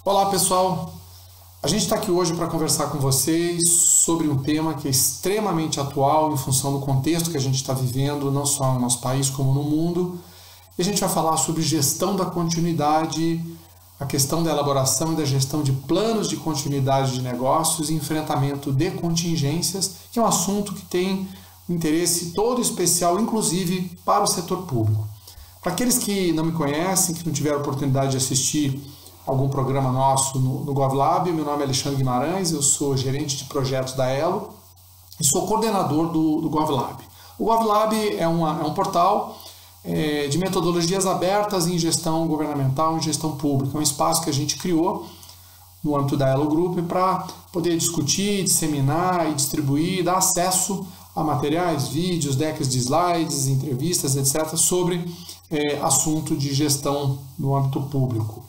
Olá pessoal, a gente está aqui hoje para conversar com vocês sobre um tema que é extremamente atual em função do contexto que a gente está vivendo, não só no nosso país como no mundo. E a gente vai falar sobre gestão da continuidade, a questão da elaboração e da gestão de planos de continuidade de negócios e enfrentamento de contingências, que é um assunto que tem interesse todo especial, inclusive para o setor público. Para aqueles que não me conhecem, que não tiveram oportunidade de assistir algum programa nosso no GovLab, meu nome é Alexandre Guimarães, eu sou gerente de projetos da Elo e sou coordenador do GovLab. O GovLab é um portal de metodologias abertas em gestão governamental e gestão pública. É um espaço que a gente criou no âmbito da Elo Group para poder discutir, disseminar e distribuir, dar acesso a materiais, vídeos, decks de slides, entrevistas, etc., sobre assunto de gestão no âmbito público.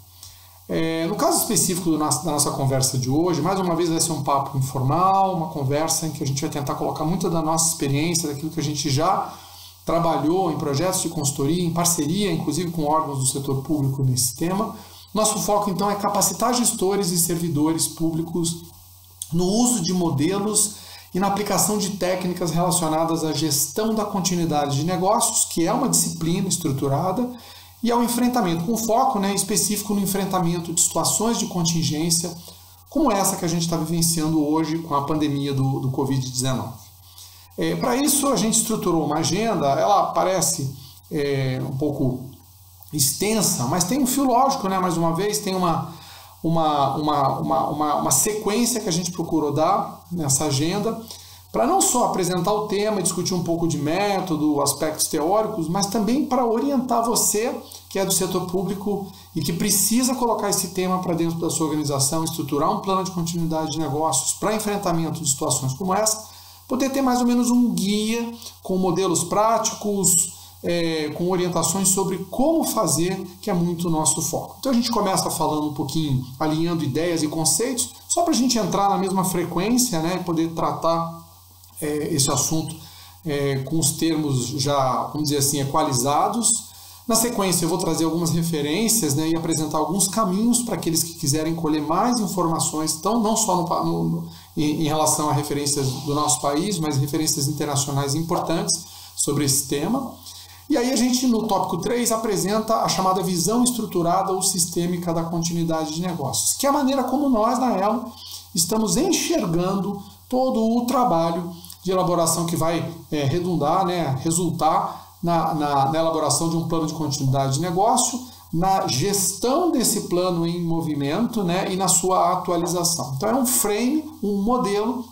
No caso específico da nossa conversa de hoje, mais uma vez vai ser um papo informal, uma conversa em que a gente vai tentar colocar muita da nossa experiência, daquilo que a gente já trabalhou em projetos de consultoria, em parceria, inclusive com órgãos do setor público nesse tema. Nosso foco, então, é capacitar gestores e servidores públicos no uso de modelos e na aplicação de técnicas relacionadas à gestão da continuidade de negócios, que é uma disciplina estruturada, e ao enfrentamento, com foco específico no enfrentamento de situações de contingência, como essa que a gente está vivenciando hoje com a pandemia do Covid-19. Para isso, a gente estruturou uma agenda, ela parece um pouco extensa, mas tem um fio lógico, mais uma vez, tem uma sequência que a gente procurou dar nessa agenda, para não só apresentar o tema e discutir um pouco de método, aspectos teóricos, mas também para orientar você, que é do setor público e que precisa colocar esse tema para dentro da sua organização, estruturar um plano de continuidade de negócios para enfrentamento de situações como essa, poder ter mais ou menos um guia com modelos práticos, com orientações sobre como fazer, que é muito o nosso foco. Então a gente começa falando um pouquinho, alinhando ideias e conceitos, só para a gente entrar na mesma frequência, e poder tratar esse assunto com os termos já, vamos dizer assim, equalizados. Na sequência eu vou trazer algumas referências e apresentar alguns caminhos para aqueles que quiserem colher mais informações, então não só em relação a referências do nosso país, mas referências internacionais importantes sobre esse tema. E aí a gente, no tópico 3, apresenta a chamada visão estruturada ou sistêmica da continuidade de negócios, que é a maneira como nós, na Elo, estamos enxergando todo o trabalho de elaboração que vai resultar na elaboração de um plano de continuidade de negócio, na gestão desse plano em movimento e na sua atualização. Então é um frame, um modelo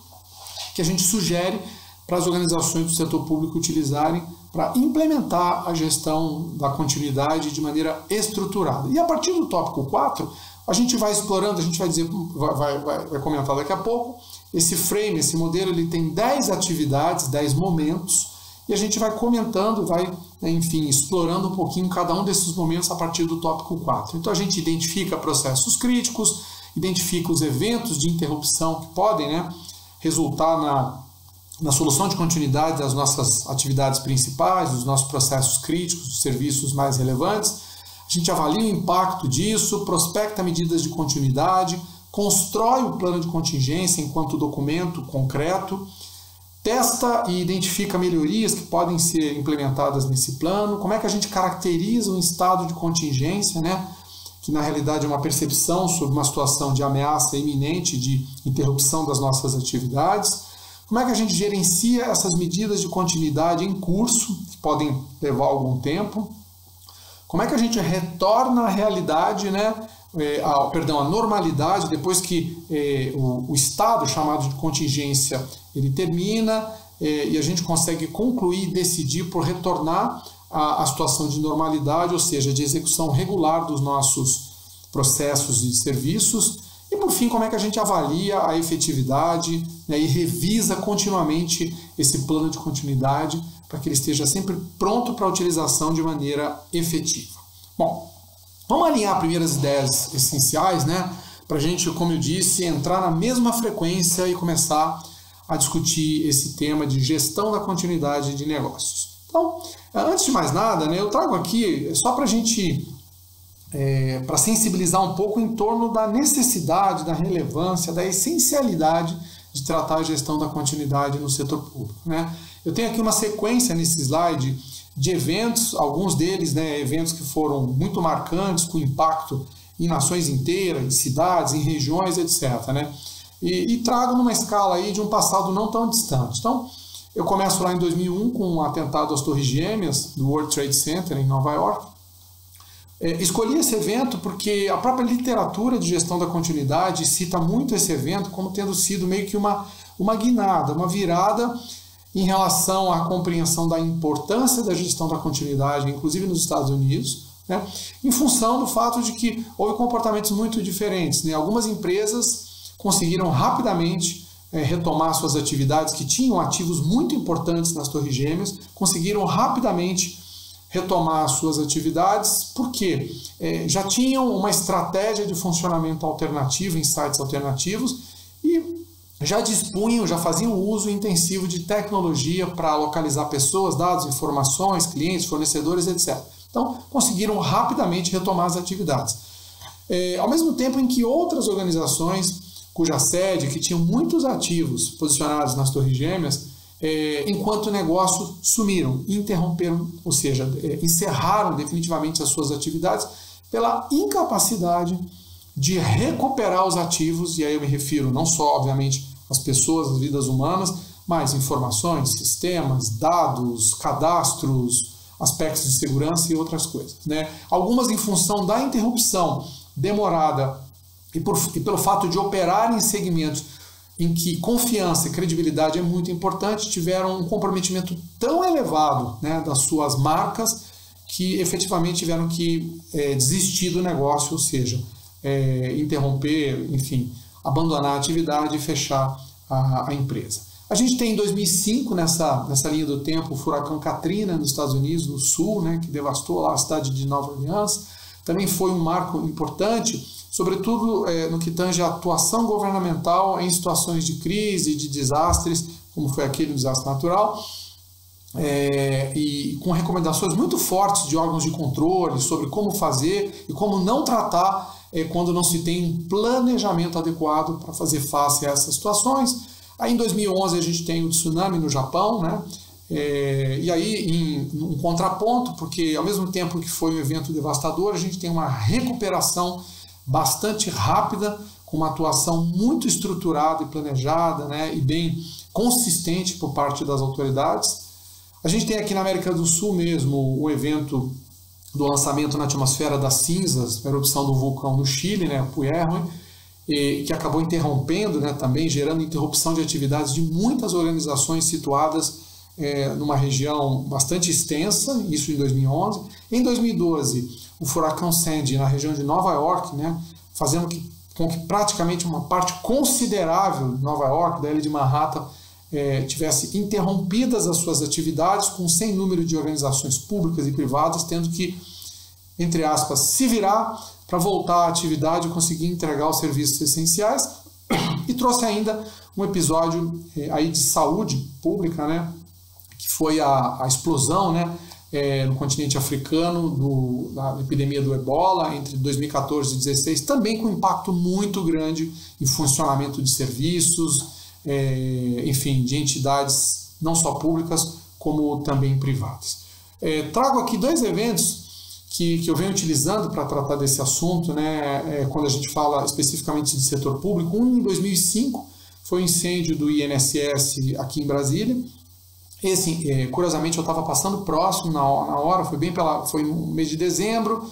que a gente sugere para as organizações do setor público utilizarem para implementar a gestão da continuidade de maneira estruturada. E a partir do tópico 4, a gente vai explorando, a gente vai dizer, vai comentar daqui a pouco, esse frame, esse modelo, ele tem 10 atividades, 10 momentos, e a gente vai comentando, vai, explorando um pouquinho cada um desses momentos a partir do tópico 4. Então a gente identifica processos críticos, identifica os eventos de interrupção que podem resultar na solução de continuidade das nossas atividades principais, dos nossos processos críticos, dos serviços mais relevantes. A gente avalia o impacto disso, prospecta medidas de continuidade, constrói o plano de contingência enquanto documento concreto, testa e identifica melhorias que podem ser implementadas nesse plano, como é que a gente caracteriza um estado de contingência, que na realidade é uma percepção sobre uma situação de ameaça iminente de interrupção das nossas atividades, como é que a gente gerencia essas medidas de continuidade em curso, que podem levar algum tempo, como é que a gente retorna à realidade, a normalidade, depois que o estado chamado de contingência ele termina e a gente consegue concluir e decidir por retornar à situação de normalidade, ou seja, de execução regular dos nossos processos e serviços. E por fim, como é que a gente avalia a efetividade e revisa continuamente esse plano de continuidade para que ele esteja sempre pronto para a utilização de maneira efetiva. Bom, vamos alinhar primeiras ideias essenciais, para a gente, como eu disse, entrar na mesma frequência e começar a discutir esse tema de gestão da continuidade de negócios. Então, antes de mais nada, eu trago aqui, só para a gente para sensibilizar um pouco em torno da necessidade, da relevância, da essencialidade de tratar a gestão da continuidade no setor público, né? Eu tenho aqui uma sequência nesse slide de eventos, alguns deles, né, eventos que foram muito marcantes, com impacto em nações inteiras, em cidades, em regiões, etc., né? E trago numa escala aí de um passado não tão distante. Então, eu começo lá em 2001 com um atentado às Torres Gêmeas do World Trade Center em Nova York. Escolhi esse evento porque a própria literatura de gestão da continuidade cita muito esse evento como tendo sido meio que uma guinada, uma virada em relação à compreensão da importância da gestão da continuidade, inclusive nos Estados Unidos, né, em função do fato de que houve comportamentos muito diferentes, né? Algumas empresas conseguiram rapidamente retomar suas atividades que tinham ativos muito importantes nas Torres Gêmeas, conseguiram rapidamente retomar suas atividades porque já tinham uma estratégia de funcionamento alternativo em sites alternativos e já dispunham, já faziam uso intensivo de tecnologia para localizar pessoas, dados, informações, clientes, fornecedores, etc. Então, conseguiram rapidamente retomar as atividades. Ao mesmo tempo em que outras organizações cuja sede, que tinham muitos ativos posicionados nas Torres Gêmeas, enquanto negócio sumiram, interromperam, ou seja, encerraram definitivamente as suas atividades pela incapacidade de recuperar os ativos, e aí eu me refiro não só, obviamente, às pessoas, às vidas humanas, mas informações, sistemas, dados, cadastros, aspectos de segurança e outras coisas, né? Algumas em função da interrupção demorada e pelo fato de operar em segmentos em que confiança e credibilidade é muito importante, tiveram um comprometimento tão elevado, né, das suas marcas que efetivamente tiveram que desistir do negócio, ou seja, interromper, enfim, abandonar a atividade e fechar a empresa. A gente tem em 2005, nessa linha do tempo, o furacão Katrina nos Estados Unidos, no sul, né, que devastou lá a cidade de Nova Orleans. Também foi um marco importante, sobretudo no que tange a atuação governamental em situações de crise, de desastres, como foi aquele desastre natural, e com recomendações muito fortes de órgãos de controle sobre como fazer e como não tratar quando não se tem um planejamento adequado para fazer face a essas situações. Aí em 2011 a gente tem o tsunami no Japão, né? E aí em um contraponto, porque ao mesmo tempo que foi um evento devastador, a gente tem uma recuperação bastante rápida, com uma atuação muito estruturada e planejada, né, e bem consistente por parte das autoridades. A gente tem aqui na América do Sul mesmo o evento do lançamento na atmosfera das cinzas, a erupção do vulcão no Chile, né, Puyehue, que acabou interrompendo, né, também gerando interrupção de atividades de muitas organizações situadas numa região bastante extensa, isso em 2011. Em 2012, o furacão Sandy na região de Nova York, né, fazendo com que praticamente uma parte considerável de Nova York, da ilha de Manhattan, tivesse interrompidas as suas atividades, com sem número de organizações públicas e privadas tendo que, entre aspas, se virar para voltar à atividade e conseguir entregar os serviços essenciais. E trouxe ainda um episódio aí de saúde pública, né, que foi a explosão, né, no continente africano da epidemia do Ebola entre 2014 e 2016, também com impacto muito grande em funcionamento de serviços, enfim, de entidades não só públicas, como também privadas. Trago aqui dois eventos que eu venho utilizando para tratar desse assunto, né, quando a gente fala especificamente de setor público. Um em 2005 foi o incêndio do INSS aqui em Brasília. Esse, curiosamente, eu estava passando próximo na hora, foi no mês de dezembro,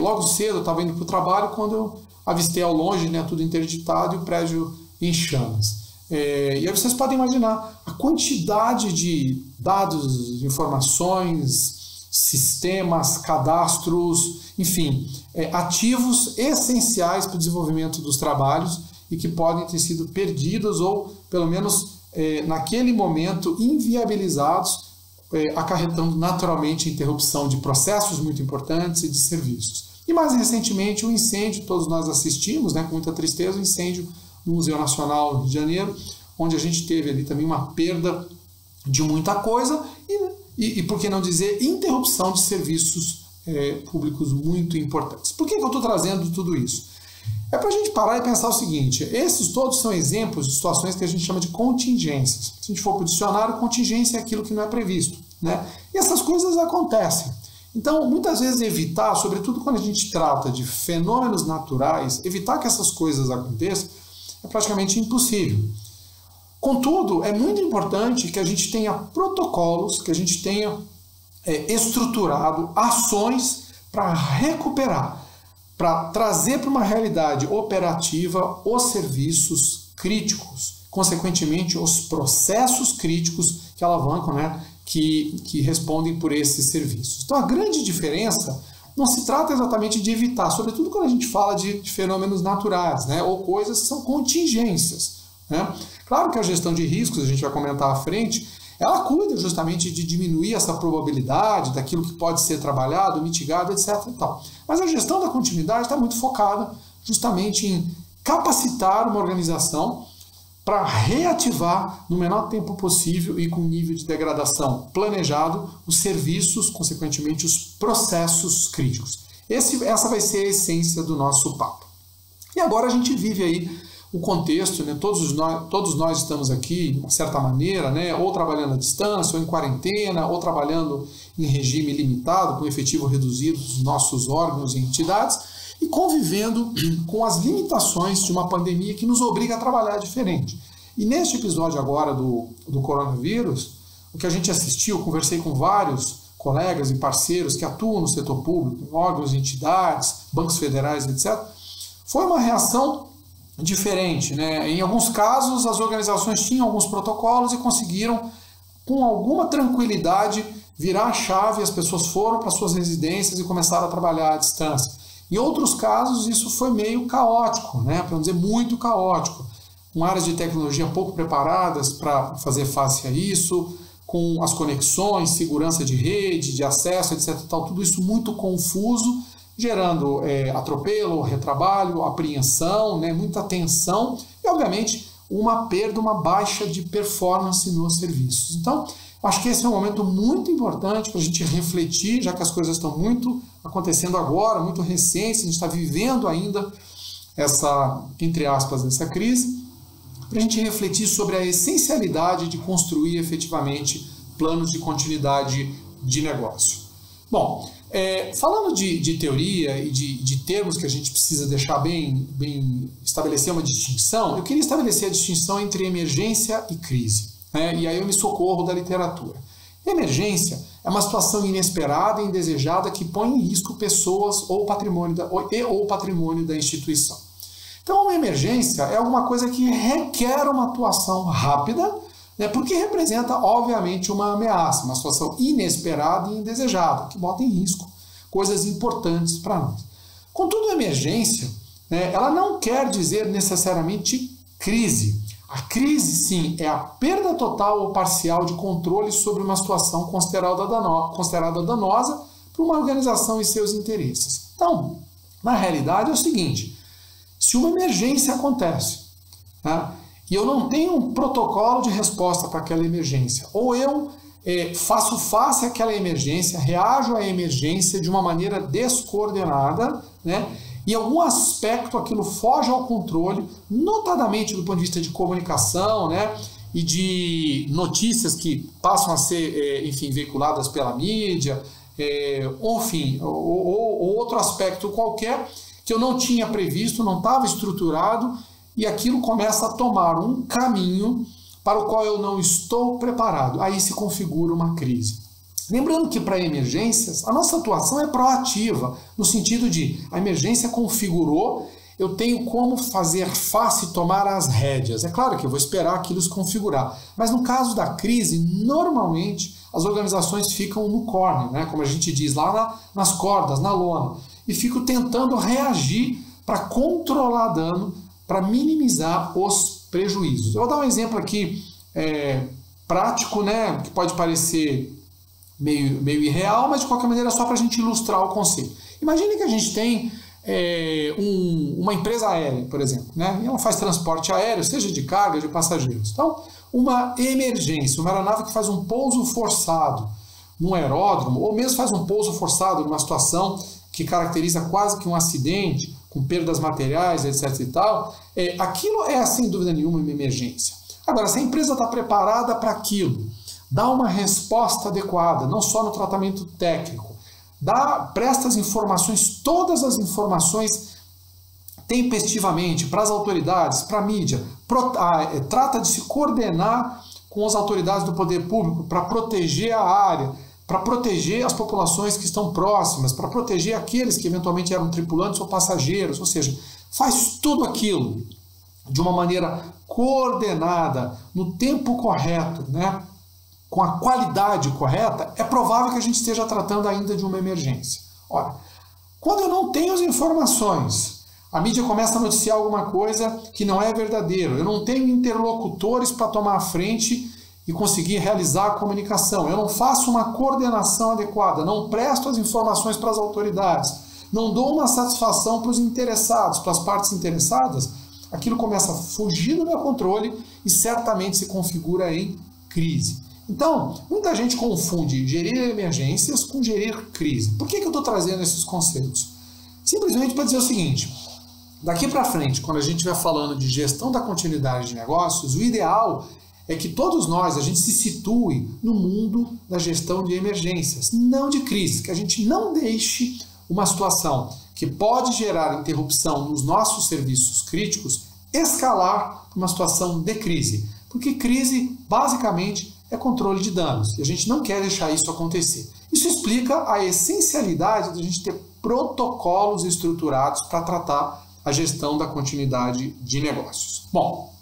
logo cedo eu estava indo para o trabalho quando eu avistei ao longe, né, tudo interditado e o prédio em chamas. E aí vocês podem imaginar a quantidade de dados, informações, sistemas, cadastros, enfim, ativos essenciais para o desenvolvimento dos trabalhos e que podem ter sido perdidos ou, pelo menos, naquele momento, inviabilizados, acarretando naturalmente a interrupção de processos muito importantes e de serviços. E mais recentemente, o incêndio, todos nós assistimos, né, com muita tristeza, o incêndio no Museu Nacional do Rio de Janeiro, onde a gente teve ali também uma perda de muita coisa e por que não dizer, interrupção de serviços públicos muito importantes. Por que eu estou trazendo tudo isso? É para a gente parar e pensar o seguinte, esses todos são exemplos de situações que a gente chama de contingências. Se a gente for para o dicionário, contingência é aquilo que não é previsto, né? E essas coisas acontecem. Então, muitas vezes evitar, sobretudo quando a gente trata de fenômenos naturais, evitar que essas coisas aconteçam é praticamente impossível. Contudo, é muito importante que a gente tenha protocolos, que a gente tenha estruturado ações para recuperar, para trazer para uma realidade operativa os serviços críticos, consequentemente os processos críticos que alavancam, né, que respondem por esses serviços. Então a grande diferença não se trata exatamente de evitar, sobretudo quando a gente fala de fenômenos naturais, né, ou coisas que são contingências, né? Claro que a gestão de riscos, a gente vai comentar à frente, ela cuida justamente de diminuir essa probabilidade daquilo que pode ser trabalhado, mitigado, etc. e tal. Mas a gestão da continuidade está muito focada justamente em capacitar uma organização para reativar no menor tempo possível e com nível de degradação planejado os serviços, consequentemente os processos críticos. Essa vai ser a essência do nosso papo. E agora a gente vive aí o contexto, né? Todos nós estamos aqui, de uma certa maneira, né? Ou trabalhando à distância, ou em quarentena, ou trabalhando em regime limitado, com efetivo reduzido dos nossos órgãos e entidades, e convivendo com as limitações de uma pandemia que nos obriga a trabalhar diferente. E neste episódio agora do coronavírus, o que a gente assistiu, conversei com vários colegas e parceiros que atuam no setor público, órgãos e entidades, bancos federais, etc., foi uma reação diferente, né? Em alguns casos, as organizações tinham alguns protocolos e conseguiram, com alguma tranquilidade, virar a chave, as pessoas foram para suas residências e começaram a trabalhar à distância. Em outros casos, isso foi meio caótico, né? Para não dizer muito caótico, com áreas de tecnologia pouco preparadas para fazer face a isso, com as conexões, segurança de rede, de acesso, etc. Tal, tudo isso muito confuso, gerando atropelo, retrabalho, apreensão, né, muita tensão e, obviamente, uma perda, uma baixa de performance nos serviços. Então, acho que esse é um momento muito importante para a gente refletir, já que as coisas estão muito acontecendo agora, muito recentes, a gente está vivendo ainda essa, entre aspas, essa crise, para a gente refletir sobre a essencialidade de construir efetivamente planos de continuidade de negócio. Bom, falando de teoria e de termos que a gente precisa deixar bem estabelecer uma distinção, eu queria estabelecer a distinção entre emergência e crise, né? E aí eu me socorro da literatura. Emergência é uma situação inesperada e indesejada que põe em risco pessoas ou patrimônio da instituição. Então, uma emergência é alguma coisa que requer uma atuação rápida, né, porque representa, obviamente, uma ameaça, uma situação inesperada e indesejada, que bota em risco coisas importantes para nós. Contudo, a emergência, né, ela não quer dizer necessariamente crise. A crise, sim, é a perda total ou parcial de controle sobre uma situação considerada danosa para uma organização e seus interesses. Então, na realidade, é o seguinte: se uma emergência acontece, né, e eu não tenho um protocolo de resposta para aquela emergência, ou eu faço face àquela emergência, reajo à emergência de uma maneira descoordenada, né? Em algum aspecto aquilo foge ao controle, notadamente do ponto de vista de comunicação, né? E de notícias que passam a ser, enfim, veiculadas pela mídia, enfim, ou outro aspecto qualquer que eu não tinha previsto, não estava estruturado, e aquilo começa a tomar um caminho para o qual eu não estou preparado. Aí se configura uma crise. Lembrando que para emergências, a nossa atuação é proativa, no sentido de a emergência configurou, eu tenho como fazer face e tomar as rédeas. É claro que eu vou esperar aquilo se configurar, mas no caso da crise, normalmente as organizações ficam no corner, né? Como a gente diz lá nas cordas, na lona, e ficam tentando reagir para controlar dano, para minimizar os prejuízos. Eu vou dar um exemplo aqui prático, né, que pode parecer meio irreal, mas de qualquer maneira é só para a gente ilustrar o conceito. Imagine que a gente tem uma empresa aérea, por exemplo, né, e ela faz transporte aéreo, seja de carga, de passageiros. Então, uma emergência, uma aeronave que faz um pouso forçado, num aeródromo, ou mesmo faz um pouso forçado numa situação que caracteriza quase que um acidente, com perdas materiais, etc. e tal, aquilo é, sem dúvida nenhuma, uma emergência. Agora, se a empresa está preparada para aquilo, dá uma resposta adequada, não só no tratamento técnico, presta as informações, todas as informações tempestivamente para as autoridades, para a mídia, trata de se coordenar com as autoridades do poder público para proteger a área, para proteger as populações que estão próximas, para proteger aqueles que eventualmente eram tripulantes ou passageiros, ou seja, faz tudo aquilo de uma maneira coordenada, no tempo correto, né? Com a qualidade correta, é provável que a gente esteja tratando ainda de uma emergência. Ora, quando eu não tenho as informações, a mídia começa a noticiar alguma coisa que não é verdadeiro, eu não tenho interlocutores para tomar a frente e conseguir realizar a comunicação, eu não faço uma coordenação adequada, não presto as informações para as autoridades, não dou uma satisfação para os interessados, para as partes interessadas, aquilo começa a fugir do meu controle e certamente se configura em crise. Então, muita gente confunde gerir emergências com gerir crise. Por que eu estou trazendo esses conceitos? Simplesmente para dizer o seguinte: daqui para frente, quando a gente estiver falando de gestão da continuidade de negócios, o ideal é que todos nós, a gente se situe no mundo da gestão de emergências, não de crises, que a gente não deixe uma situação que pode gerar interrupção nos nossos serviços críticos escalar para uma situação de crise. Porque crise, basicamente, é controle de danos, e a gente não quer deixar isso acontecer. Isso explica a essencialidade de a gente ter protocolos estruturados para tratar a gestão da continuidade de negócios. Bom,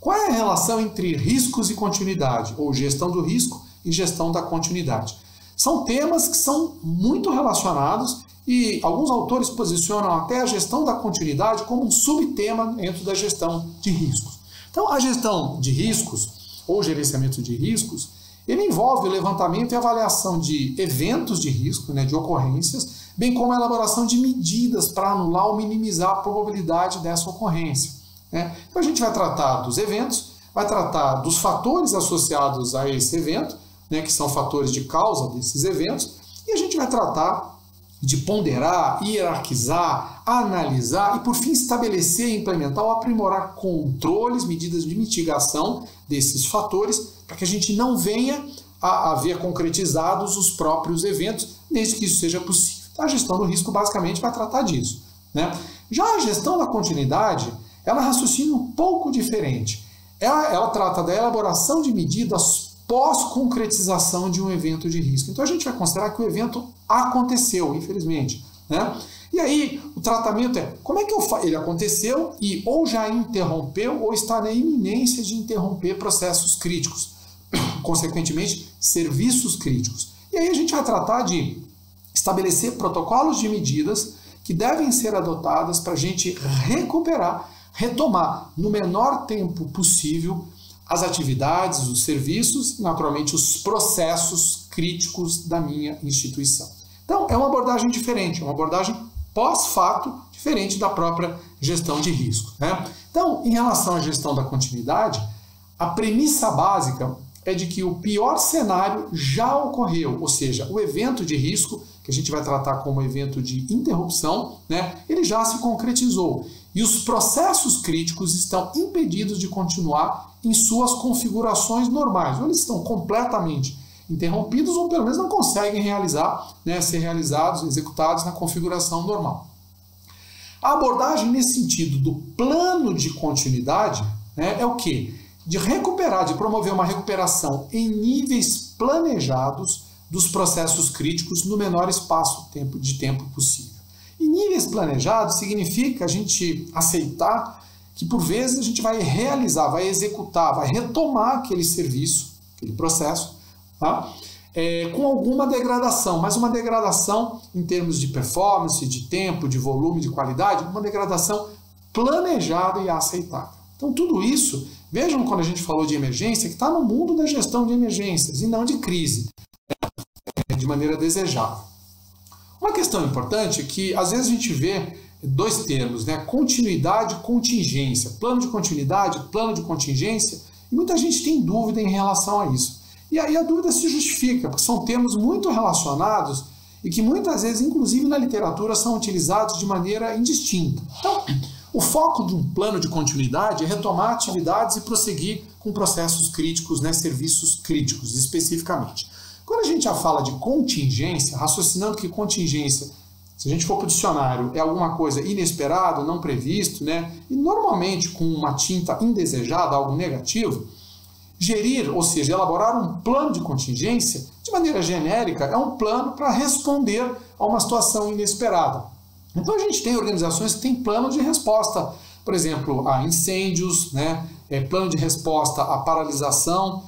qual é a relação entre riscos e continuidade, ou gestão do risco e gestão da continuidade? São temas que são muito relacionados e alguns autores posicionam até a gestão da continuidade como um subtema dentro da gestão de riscos. Então, a gestão de riscos, ou gerenciamento de riscos, ele envolve o levantamento e avaliação de eventos de risco, né, de ocorrências, bem como a elaboração de medidas para anular ou minimizar a probabilidade dessa ocorrência, né? Então a gente vai tratar dos eventos, vai tratar dos fatores associados a esse evento, né, que são fatores de causa desses eventos, e a gente vai tratar de ponderar, hierarquizar, analisar e, por fim, estabelecer, implementar ou aprimorar controles, medidas de mitigação desses fatores, para que a gente não venha a ver concretizados os próprios eventos, desde que isso seja possível. Então, a gestão do risco, basicamente, vai tratar disso, né? Já a gestão da continuidade, ela raciocina um pouco diferente. Ela trata da elaboração de medidas pós-concretização de um evento de risco. Então, a gente vai considerar que o evento aconteceu, infelizmente, né? E aí, o tratamento é, como é que ele aconteceu e ou já interrompeu ou está na iminência de interromper processos críticos, consequentemente, serviços críticos. E aí a gente vai tratar de estabelecer protocolos de medidas que devem ser adotadas para a gente retomar no menor tempo possível as atividades, os serviços e, naturalmente, os processos críticos da minha instituição. Então, é uma abordagem diferente, é uma abordagem pós-fato, diferente da própria gestão de risco, né? Então, em relação à gestão da continuidade, a premissa básica é de que o pior cenário já ocorreu, ou seja, o evento de risco, que a gente vai tratar como evento de interrupção, né, ele já se concretizou. E os processos críticos estão impedidos de continuar em suas configurações normais, ou eles estão completamente interrompidos, ou pelo menos não conseguem realizar, né, ser realizados, executados na configuração normal. A abordagem nesse sentido do plano de continuidade, né, é o quê? De recuperar, de promover uma recuperação em níveis planejados dos processos críticos no menor espaço de tempo possível. E níveis planejados significa a gente aceitar que por vezes a gente vai realizar, vai executar, vai retomar aquele serviço, aquele processo, tá? Com alguma degradação, mas uma degradação em termos de performance, de tempo, de volume, de qualidade, uma degradação planejada e aceitável. Então tudo isso, vejam quando a gente falou de emergência, que está no mundo da gestão de emergências e não de crise, de maneira desejável. Uma questão importante é que às vezes a gente vê dois termos, né? Continuidade e contingência. Plano de continuidade, plano de contingência, e muita gente tem dúvida em relação a isso. E aí a dúvida se justifica, porque são termos muito relacionados e que muitas vezes, inclusive na literatura, são utilizados de maneira indistinta. Então, o foco de um plano de continuidade é retomar atividades e prosseguir com processos críticos, né, serviços críticos, especificamente. Quando a gente já fala de contingência, raciocinando que contingência, se a gente for para o dicionário, é alguma coisa inesperada, não previsto, né, e normalmente com uma tinta indesejada, algo negativo, gerir, ou seja, elaborar um plano de contingência, de maneira genérica, é um plano para responder a uma situação inesperada. Então a gente tem organizações que têm plano de resposta, por exemplo, a incêndios, né, plano de resposta à paralisação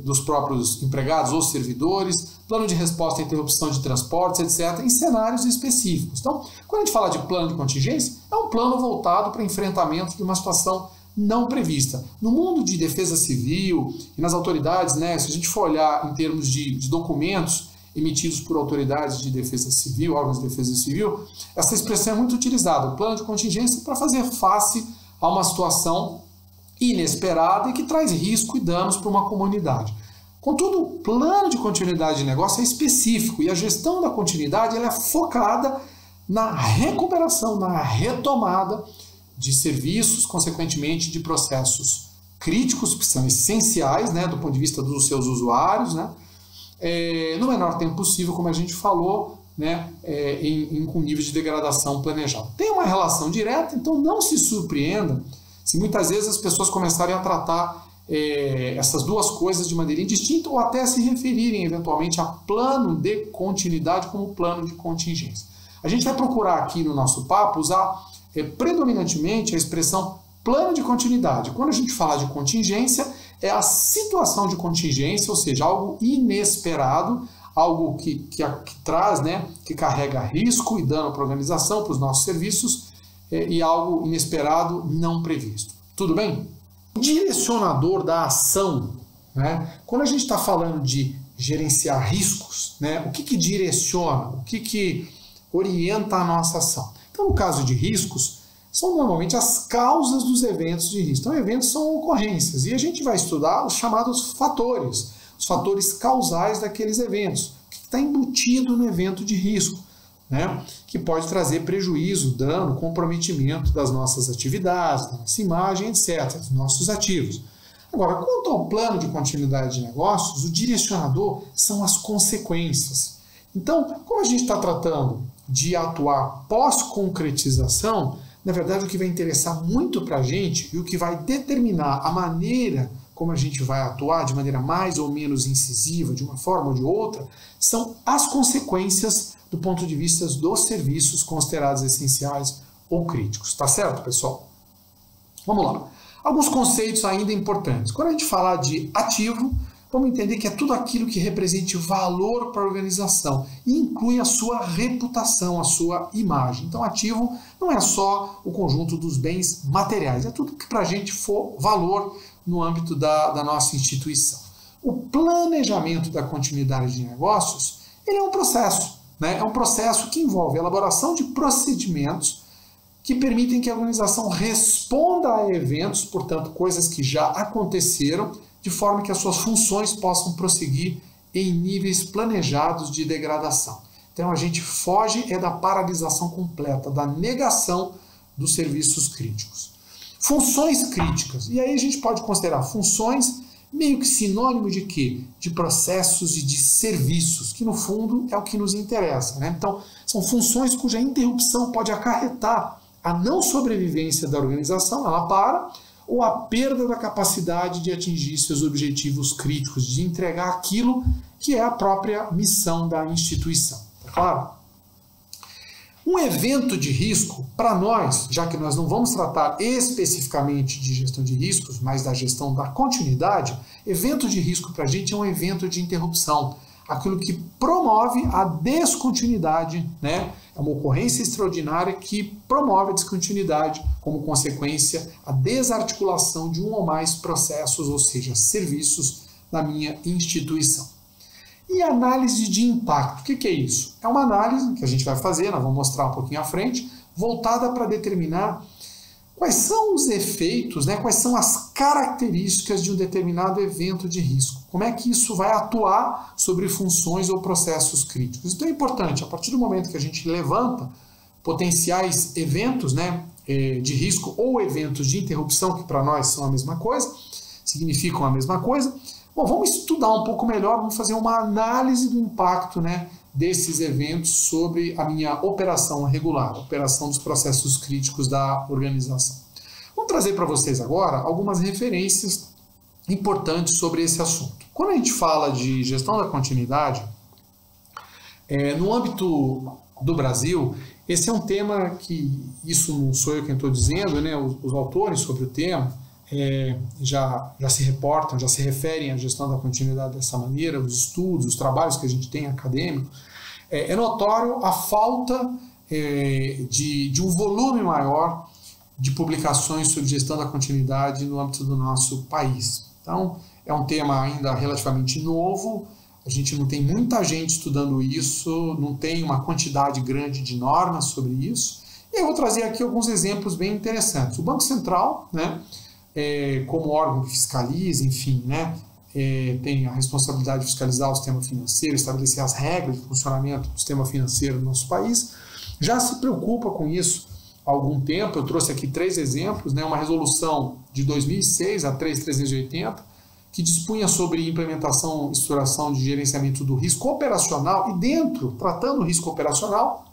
dos próprios empregados ou servidores, plano de resposta à interrupção de transportes, etc., em cenários específicos. Então, quando a gente fala de plano de contingência, é um plano voltado para enfrentamento de uma situação não prevista. No mundo de defesa civil e nas autoridades, né, se a gente for olhar em termos de documentos emitidos por autoridades de defesa civil, órgãos de defesa civil, essa expressão é muito utilizada, o plano de contingência, para fazer face a uma situação inesperada e que traz risco e danos para uma comunidade. Contudo, o plano de continuidade de negócio é específico e a gestão da continuidade ela é focada na recuperação, na retomada de serviços, consequentemente de processos críticos, que são essenciais, né, do ponto de vista dos seus usuários, né, no menor tempo possível, como a gente falou, né, com nível de degradação planejado. Tem uma relação direta, então não se surpreenda se muitas vezes as pessoas começarem a tratar essas duas coisas de maneira indistinta ou até se referirem eventualmente a plano de continuidade como plano de contingência. A gente vai procurar aqui no nosso papo usar predominantemente a expressão plano de continuidade. Quando a gente fala de contingência, é a situação de contingência, ou seja, algo inesperado, algo que traz, né, que carrega risco e dano para a organização, para os nossos serviços, e algo inesperado não previsto. Tudo bem? O direcionador da ação, né, quando a gente está falando de gerenciar riscos, né, o que direciona, o que orienta a nossa ação? Então, no caso de riscos, são normalmente as causas dos eventos de risco. Então, eventos são ocorrências e a gente vai estudar os chamados fatores, os fatores causais daqueles eventos, o que está embutido no evento de risco, né? Que pode trazer prejuízo, dano, comprometimento das nossas atividades, da nossa imagem, etc., dos nossos ativos. Agora, quanto ao plano de continuidade de negócios, o direcionador são as consequências. Então, como a gente está tratando de atuar pós-concretização, na verdade o que vai interessar muito para a gente e o que vai determinar a maneira como a gente vai atuar de maneira mais ou menos incisiva, de uma forma ou de outra, são as consequências do ponto de vista dos serviços considerados essenciais ou críticos. Tá certo, pessoal? Vamos lá. Alguns conceitos ainda importantes. Quando a gente falar de ativo, vamos entender que é tudo aquilo que represente valor para a organização e inclui a sua reputação, a sua imagem. Então, ativo não é só o conjunto dos bens materiais, é tudo que para a gente for valor no âmbito da nossa instituição. O planejamento da continuidade de negócios, ele é um processo, né? É um processo que envolve a elaboração de procedimentos que permitem que a organização responda a eventos, portanto, coisas que já aconteceram, de forma que as suas funções possam prosseguir em níveis planejados de degradação. Então a gente foge da paralisação completa, da negação dos serviços críticos. Funções críticas. E aí a gente pode considerar funções meio que sinônimo de quê? De processos e de serviços, que no fundo é o que nos interessa, né? Então são funções cuja interrupção pode acarretar a não sobrevivência da organização, ela para, ou a perda da capacidade de atingir seus objetivos críticos, de entregar aquilo que é a própria missão da instituição. Tá claro? Um evento de risco, para nós, já que nós não vamos tratar especificamente de gestão de riscos, mas da gestão da continuidade, evento de risco para a gente é um evento de interrupção, aquilo que promove a descontinuidade, né? É uma ocorrência extraordinária que promove a descontinuidade, como consequência, a desarticulação de um ou mais processos, ou seja, serviços da minha instituição. E análise de impacto, o que é isso? É uma análise que a gente vai fazer, nós vamos mostrar um pouquinho à frente, voltada para determinar quais são os efeitos, né? Quais são as características de um determinado evento de risco? Como é que isso vai atuar sobre funções ou processos críticos? Então é importante, a partir do momento que a gente levanta potenciais eventos, né, de risco ou eventos de interrupção, que para nós são a mesma coisa, significam a mesma coisa, bom, vamos estudar um pouco melhor, vamos fazer uma análise do impacto, né, desses eventos sobre a minha operação regular, a operação dos processos críticos da organização. Vou trazer para vocês agora algumas referências importantes sobre esse assunto. Quando a gente fala de gestão da continuidade, no âmbito do Brasil, esse é um tema que, isso não sou eu quem estou dizendo, né, os autores sobre o tema já se reportam, já se referem à gestão da continuidade dessa maneira, os estudos, os trabalhos que a gente tem acadêmicos. É notório a falta de um volume maior de publicações sobre gestão da continuidade no âmbito do nosso país. Então, é um tema ainda relativamente novo, a gente não tem muita gente estudando isso, não tem uma quantidade grande de normas sobre isso. E eu vou trazer aqui alguns exemplos bem interessantes. O Banco Central, né, como órgão que fiscaliza, enfim, né, tem a responsabilidade de fiscalizar o sistema financeiro, estabelecer as regras de funcionamento do sistema financeiro do nosso país, já se preocupa com isso há algum tempo. Eu trouxe aqui 3 exemplos, né, uma resolução de 2006, a 3380, que dispunha sobre implementação e estruturação de gerenciamento do risco operacional, e dentro, tratando o risco operacional,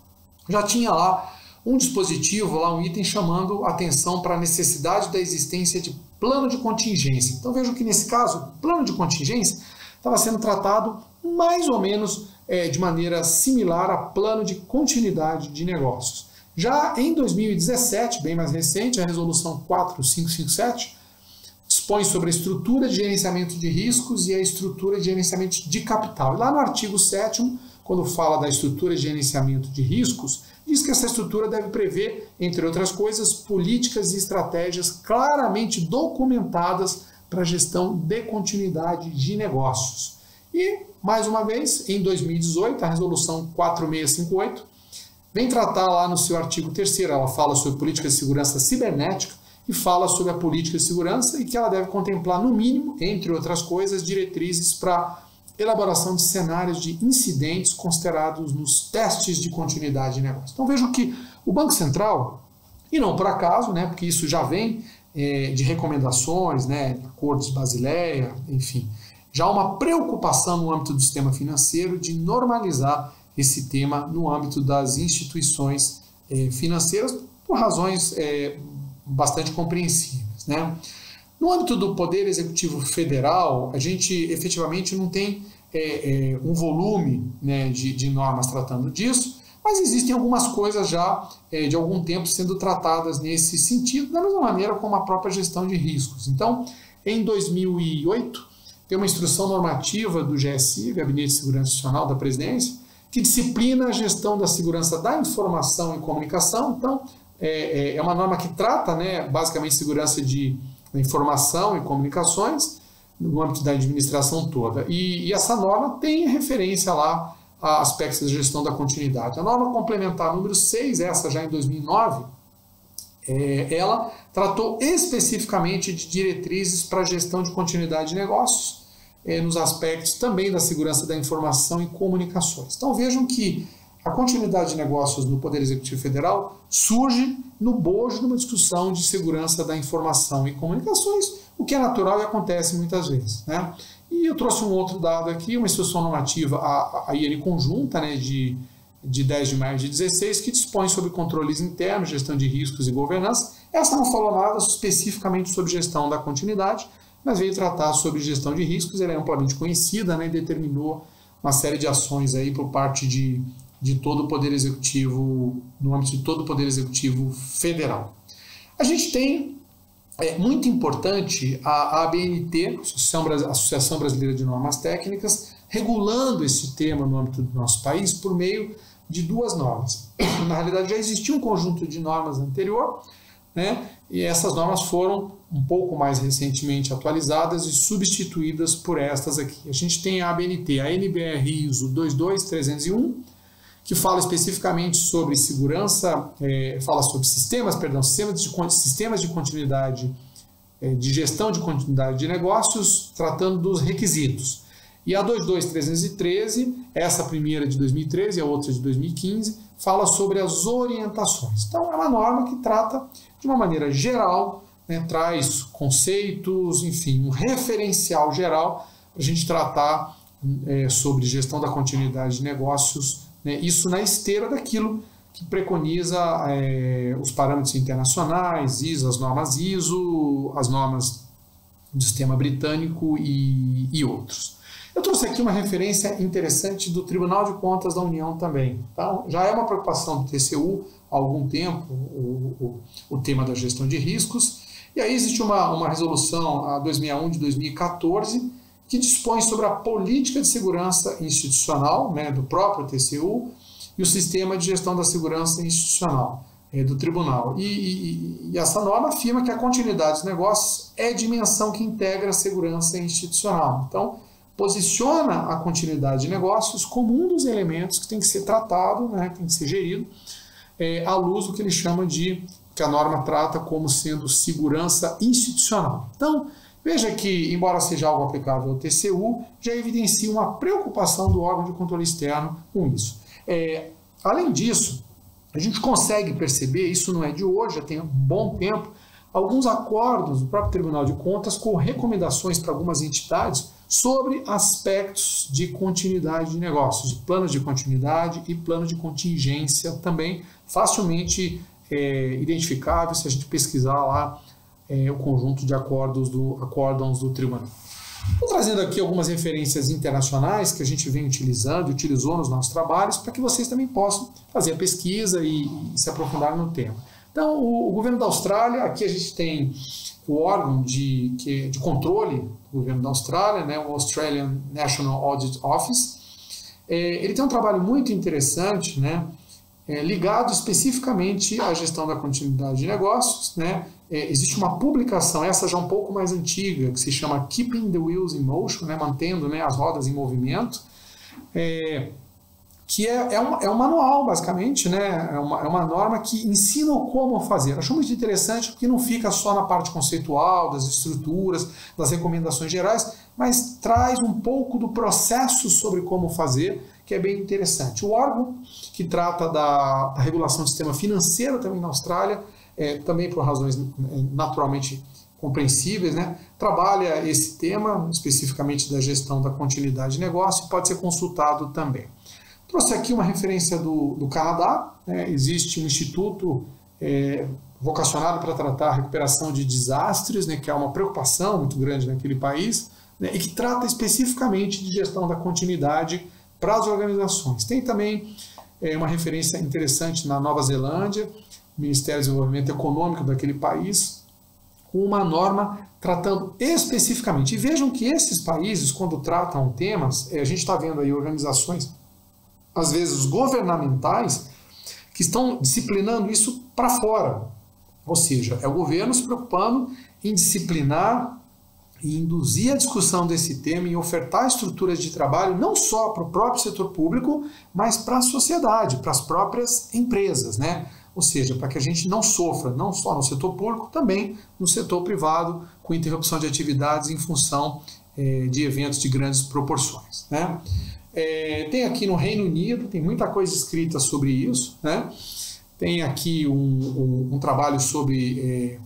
já tinha lá um dispositivo, lá um item chamando atenção para a necessidade da existência de plano de contingência. Então vejam que nesse caso, o plano de contingência estava sendo tratado mais ou menos de maneira similar a plano de continuidade de negócios. Já em 2017, bem mais recente, a resolução 4557 dispõe sobre a estrutura de gerenciamento de riscos e a estrutura de gerenciamento de capital. E lá no artigo 7º, quando fala da estrutura de gerenciamento de riscos, diz que essa estrutura deve prever, entre outras coisas, políticas e estratégias claramente documentadas para a gestão de continuidade de negócios. E, mais uma vez, em 2018, a resolução 4658 vem tratar lá no seu artigo 3º, ela fala sobre política de segurança cibernética e fala sobre a política de segurança e que ela deve contemplar, no mínimo, entre outras coisas, diretrizes para elaboração de cenários de incidentes considerados nos testes de continuidade de negócio. Então vejam que o Banco Central, e não por acaso, né, porque isso já vem de recomendações, né, de acordos de Basileia, enfim, já há uma preocupação no âmbito do sistema financeiro de normalizar esse tema no âmbito das instituições financeiras, por razões bastante compreensíveis, né? No âmbito do Poder Executivo Federal, a gente efetivamente não tem um volume, né, de normas tratando disso, mas existem algumas coisas já de algum tempo sendo tratadas nesse sentido, da mesma maneira como a própria gestão de riscos. Então, em 2008, tem uma instrução normativa do GSI, Gabinete de Segurança Institucional da Presidência, que disciplina a gestão da segurança da informação e comunicação. Então, é uma norma que trata, né, basicamente segurança de informação e comunicações no âmbito da administração toda. E essa norma tem referência lá a aspectos da gestão da continuidade. A norma complementar número 6, essa já em 2009, ela tratou especificamente de diretrizes para a gestão de continuidade de negócios, nos aspectos também da segurança da informação e comunicações. Então vejam que a continuidade de negócios no Poder Executivo Federal surge no bojo de uma discussão de segurança da informação e comunicações, o que é natural e acontece muitas vezes, né? E eu trouxe um outro dado aqui, uma instrução normativa, a IN conjunta, né, de 10 de maio de 2016, que dispõe sobre controles internos, gestão de riscos e governança. Essa não falou nada especificamente sobre gestão da continuidade, mas veio tratar sobre gestão de riscos. Ela é amplamente conhecida, né, e determinou uma série de ações aí por parte de todo o Poder Executivo, no âmbito de todo o Poder Executivo Federal. A gente tem, muito importante, a ABNT, Associação Brasileira de Normas Técnicas, regulando esse tema no âmbito do nosso país por meio de 2 normas. Na realidade, já existia um conjunto de normas anterior, né, e essas normas foram um pouco mais recentemente atualizadas e substituídas por estas aqui. A gente tem a ABNT, a NBR ISO 22301, que fala especificamente sobre segurança, fala sobre sistemas de continuidade, de gestão de continuidade de negócios, tratando dos requisitos. E a 22313, essa primeira de 2013 e a outra de 2015, fala sobre as orientações. Então, é uma norma que trata de uma maneira geral, né, traz conceitos, enfim, um referencial geral para a gente tratar sobre gestão da continuidade de negócios, né, isso na esteira daquilo que preconiza os parâmetros internacionais, as normas ISO, as normas do sistema britânico e outros. Eu trouxe aqui uma referência interessante do Tribunal de Contas da União também. Então, já é uma preocupação do TCU há algum tempo o tema da gestão de riscos. E aí existe uma resolução, a 261 de 2014, que dispõe sobre a política de segurança institucional, né, do próprio TCU e o sistema de gestão da segurança institucional do tribunal. E essa norma afirma que a continuidade dos negócios é a dimensão que integra a segurança institucional. Então, posiciona a continuidade de negócios como um dos elementos que tem que ser tratado, né, tem que ser gerido, à luz do que ele chama de, que a norma trata como sendo segurança institucional. Então, veja que, embora seja algo aplicável ao TCU, já evidencia uma preocupação do órgão de controle externo com isso. Além disso, a gente consegue perceber, isso não é de hoje, já tem um bom tempo, alguns acordos do próprio Tribunal de Contas com recomendações para algumas entidades sobre aspectos de continuidade de negócios, de planos de continuidade e plano de contingência também, facilmente identificável se a gente pesquisar lá o conjunto de acórdons do tribunal. Estou trazendo aqui algumas referências internacionais que a gente vem utilizando e utilizou nos nossos trabalhos para que vocês também possam fazer a pesquisa e se aprofundar no tema. Então, o governo da Austrália, aqui a gente tem o órgão de controle do governo da Austrália, né, o Australian National Audit Office. Ele tem um trabalho muito interessante, né, ligado especificamente à gestão da continuidade de negócios, né. Existe uma publicação, essa já um pouco mais antiga, que se chama Keeping the Wheels in Motion, né, mantendo, né, as rodas em movimento, que é um manual, basicamente, né, é uma norma que ensina como fazer. Eu acho muito interessante porque não fica só na parte conceitual, das estruturas, das recomendações gerais, mas traz um pouco do processo sobre como fazer, que é bem interessante. O órgão que trata da regulação do sistema financeiro também na Austrália, também por razões naturalmente compreensíveis, né, trabalha esse tema, especificamente da gestão da continuidade de negócio, e pode ser consultado também. Trouxe aqui uma referência do Canadá, né, existe um instituto vocacionado para tratar a recuperação de desastres, né, que é uma preocupação muito grande naquele país, né, e que trata especificamente de gestão da continuidade para as organizações. Tem também uma referência interessante na Nova Zelândia, Ministério do Desenvolvimento Econômico daquele país, com uma norma tratando especificamente. E vejam que esses países, quando tratam temas, a gente está vendo aí organizações, às vezes governamentais, que estão disciplinando isso para fora. Ou seja, é o governo se preocupando em disciplinar e induzir a discussão desse tema e ofertar estruturas de trabalho não só para o próprio setor público, mas para a sociedade, para as próprias empresas, né? Ou seja, para que a gente não sofra, não só no setor público, também no setor privado, com interrupção de atividades em função de eventos de grandes proporções, né? Tem aqui no Reino Unido, tem muita coisa escrita sobre isso, né? Tem aqui um trabalho sobre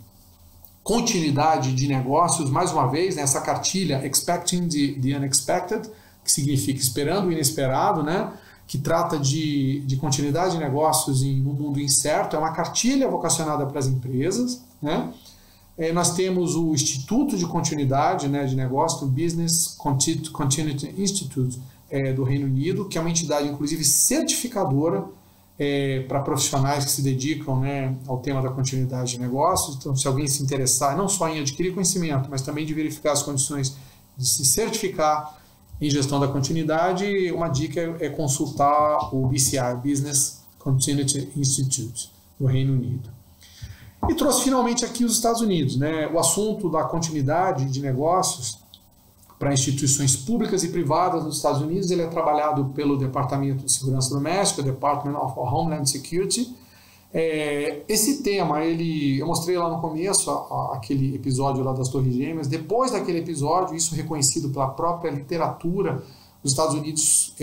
continuidade de negócios, mais uma vez, nessa cartilha Expecting the Unexpected, que significa esperando o inesperado, né? Que trata de continuidade de negócios em um mundo incerto. É uma cartilha vocacionada para as empresas, né? Nós temos o Instituto de Continuidade, né, de Negócio, o Business Continuity Institute do Reino Unido, que é uma entidade, inclusive, certificadora para profissionais que se dedicam, né, ao tema da continuidade de negócios. Então, se alguém se interessar, não só em adquirir conhecimento, mas também de verificar as condições de se certificar em gestão da continuidade, uma dica é consultar o BCI, Business Continuity Institute, do Reino Unido. E trouxe finalmente aqui os Estados Unidos, né, o assunto da continuidade de negócios para instituições públicas e privadas nos Estados Unidos. Ele é trabalhado pelo Departamento de Segurança Doméstica, Department of Homeland Security. Esse tema, eu mostrei lá no começo, aquele episódio lá das Torres Gêmeas. Depois daquele episódio, isso reconhecido pela própria literatura, os Estados Unidos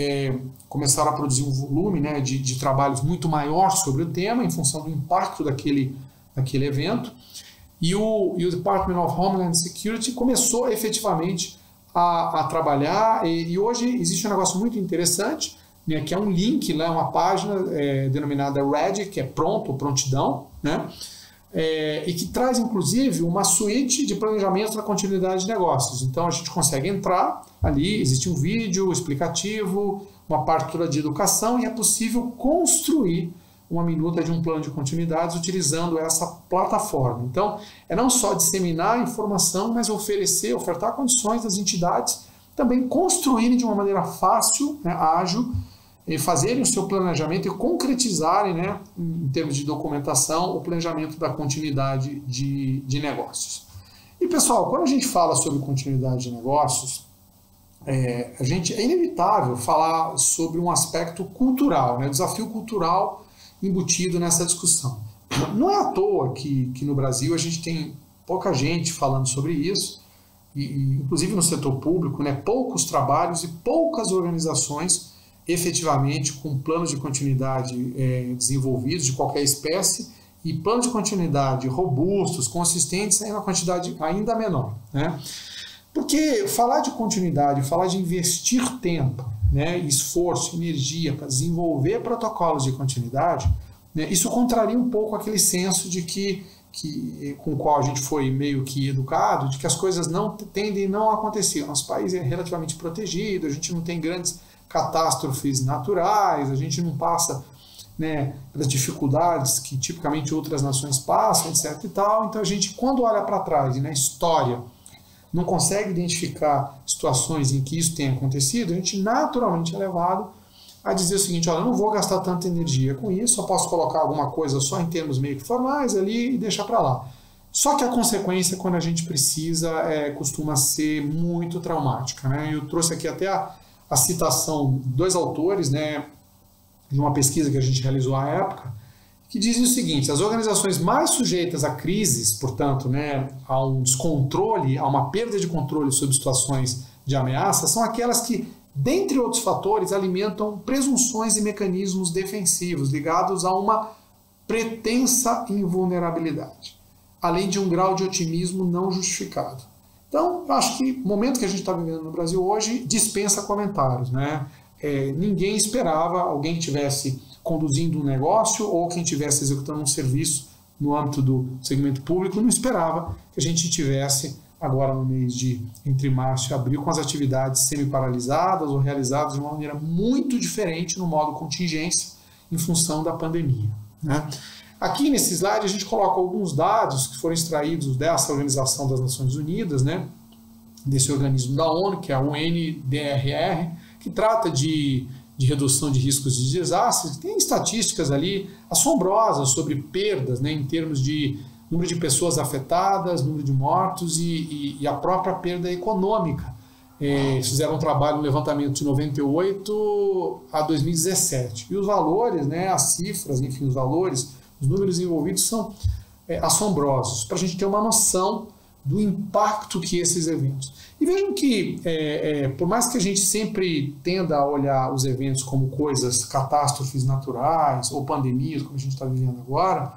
começaram a produzir um volume, né, de trabalhos muito maior sobre o tema, em função do impacto daquele evento. E o Department of Homeland Security começou efetivamente a trabalhar, e hoje existe um negócio muito interessante, né, que é um link, né, uma página denominada READY, que é pronto, prontidão, né, e que traz inclusive uma suíte de planejamento da continuidade de negócios. Então a gente consegue entrar ali, existe um vídeo explicativo, uma parte toda de educação, e é possível construir uma minuta de um plano de continuidades utilizando essa plataforma. Então, é não só disseminar a informação, mas ofertar condições das entidades também construírem de uma maneira fácil, né, ágil, e fazerem o seu planejamento e concretizarem, né, em termos de documentação, o planejamento da continuidade de negócios. E, pessoal, quando a gente fala sobre continuidade de negócios, é inevitável falar sobre um aspecto cultural, né, desafio cultural embutido nessa discussão. Não é à toa que no Brasil a gente tem pouca gente falando sobre isso, e inclusive no setor público, né, poucos trabalhos e poucas organizações efetivamente com planos de continuidade desenvolvidos de qualquer espécie, e planos de continuidade robustos, consistentes, em uma quantidade ainda menor, né? Porque falar de continuidade, falar de investir tempo, né, esforço, energia para desenvolver protocolos de continuidade, né, isso contraria um pouco aquele senso de com o qual a gente foi meio que educado, de que as coisas tendem a não acontecer. Nosso país é relativamente protegido, a gente não tem grandes catástrofes naturais, a gente não passa, né, pelas dificuldades que tipicamente outras nações passam, etc. e tal. Então a gente, quando olha para trás e na história não consegue identificar situações em que isso tenha acontecido, a gente naturalmente é levado a dizer o seguinte: olha, eu não vou gastar tanta energia com isso, eu posso colocar alguma coisa só em termos meio que formais ali e deixar para lá. Só que a consequência, quando a gente precisa, costuma ser muito traumática, né? Eu trouxe aqui até a citação de dois autores, né, de uma pesquisa que a gente realizou à época, que dizem o seguinte: as organizações mais sujeitas a crises, portanto, né, a um descontrole, a uma perda de controle sobre situações de ameaça, são aquelas que, dentre outros fatores, alimentam presunções e mecanismos defensivos ligados a uma pretensa invulnerabilidade, além de um grau de otimismo não justificado. Então, eu acho que o momento que a gente está vivendo no Brasil hoje dispensa comentários, né? Ninguém esperava alguém que estivesse conduzindo um negócio ou quem estivesse executando um serviço no âmbito do segmento público, não esperava que a gente tivesse agora no mês entre março e abril com as atividades semi-paralisadas ou realizadas de uma maneira muito diferente no modo contingência em função da pandemia, né? Aqui nesse slide a gente coloca alguns dados que foram extraídos dessa Organização das Nações Unidas, né, desse organismo da ONU, que é a UNDRR, que trata de redução de riscos de desastres. Tem estatísticas ali assombrosas sobre perdas, né, em termos de número de pessoas afetadas, número de mortos e a própria perda econômica. Fizeram um trabalho, um levantamento de 98 a 2017. E os valores, né, as cifras, enfim, os valores, os números envolvidos são assombrosos, para a gente ter uma noção do impacto que esses eventos. E vejam que, por mais que a gente sempre tenda a olhar os eventos como coisas, catástrofes naturais ou pandemias, como a gente está vivendo agora,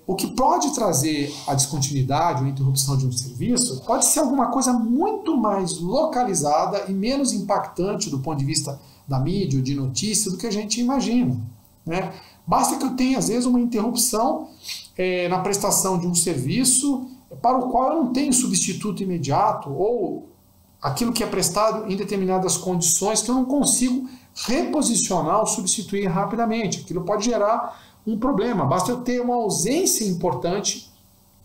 o que pode trazer a descontinuidade ou a interrupção de um serviço pode ser alguma coisa muito mais localizada e menos impactante do ponto de vista da mídia ou de notícia do que a gente imagina, né? Basta que eu tenha, às vezes, uma interrupção na prestação de um serviço para o qual eu não tenho substituto imediato, ou aquilo que é prestado em determinadas condições que eu não consigo reposicionar ou substituir rapidamente. Aquilo pode gerar um problema. Basta eu ter uma ausência importante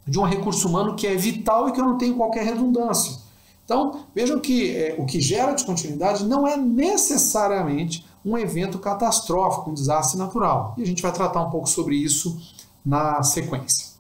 de um recurso humano que é vital e que eu não tenho qualquer redundância. Então, vejam que o que gera descontinuidade não é necessariamente um evento catastrófico, um desastre natural. E a gente vai tratar um pouco sobre isso na sequência.